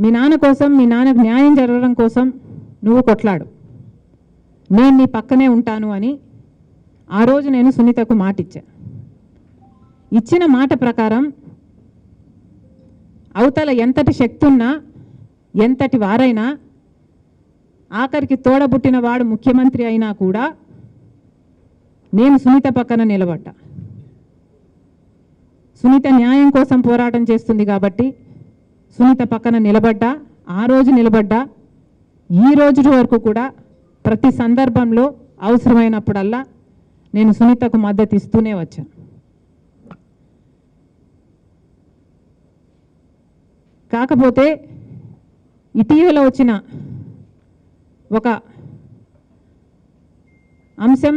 మీ నాన్న కోసం, మీ నాన్నకు న్యాయం జరగడం కోసం నువ్వు కొట్లాడు, నేను నీ పక్కనే ఉంటాను అని ఆ రోజు నేను సునీతకు మాట ఇచ్చిన మాట ప్రకారం అవతల ఎంతటి శక్తి ఉన్నా, ఎంతటి వారైనా, ఆఖరికి తోడబుట్టిన వాడు ముఖ్యమంత్రి అయినా కూడా నేను సునీత పక్కన నిలబడ్డా. సునీత న్యాయం కోసం పోరాటం చేస్తుంది కాబట్టి సునీత పక్కన నిలబడ్డా, ఆ రోజు నిలబడ్డా. ఈ రోజు వరకు కూడా ప్రతి సందర్భంలో అవసరమైనప్పుడల్లా నేను సునీతకు మద్దతు ఇస్తూనే వచ్చాను. కాకపోతే ఇటీవల వచ్చిన ఒక అంశం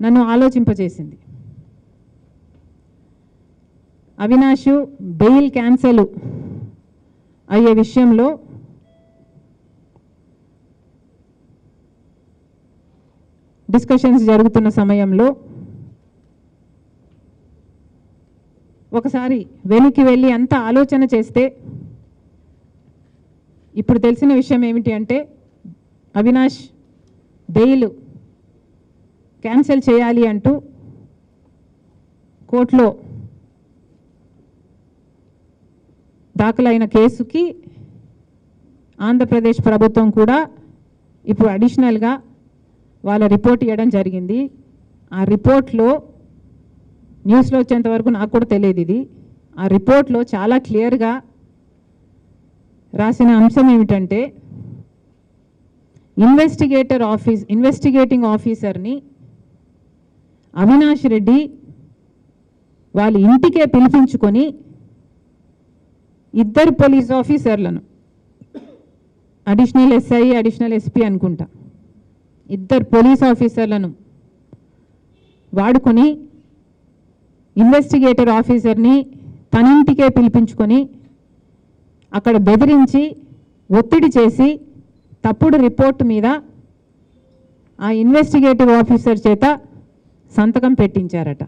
నన్ను ఆలోచింపజేసింది. అవినాష్ బెయిల్ క్యాన్సల్ అయ్యే విషయంలో డిస్కషన్స్ జరుగుతున్న సమయంలో ఒకసారి వెనక్కి వెళ్ళి అంతా ఆలోచన చేస్తే ఇప్పుడు తెలిసిన విషయం ఏమిటి అంటే అవినాష్ బెయిల్ క్యాన్సిల్ చేయాలి అంటూ కోర్టులో దాఖలైన కేసుకి ఆంధ్రప్రదేశ్ ప్రభుత్వం కూడా ఇప్పుడు అడిషనల్గా వాళ్ళ రిపోర్ట్ ఇవ్వడం జరిగింది. ఆ రిపోర్ట్లో న్యూస్లో వచ్చేంత వరకు నాకు కూడా తెలియదు ఇది. ఆ రిపోర్ట్లో చాలా క్లియర్గా రాసిన అంశం ఏమిటంటే ఇన్వెస్టిగేటింగ్ ఆఫీసర్ని అవినాష్ రెడ్డి వాళ్ళ ఇంటికే పిలిపించుకొని ఇద్దరు పోలీస్ ఆఫీసర్లను, అడిషనల్ ఎస్ఐ, అడిషనల్ ఎస్పీ అనుకుంటా, ఇద్దరు పోలీస్ ఆఫీసర్లను వాడుకొని ఇన్వెస్టిగేటర్ ఆఫీసర్ని తన ఇంటికే పిలిపించుకొని అక్కడ బెదిరించి ఒత్తిడి చేసి తప్పుడు రిపోర్ట్ మీద ఆ ఇన్వెస్టిగేటివ్ ఆఫీసర్ చేత సంతకం పెట్టించారట.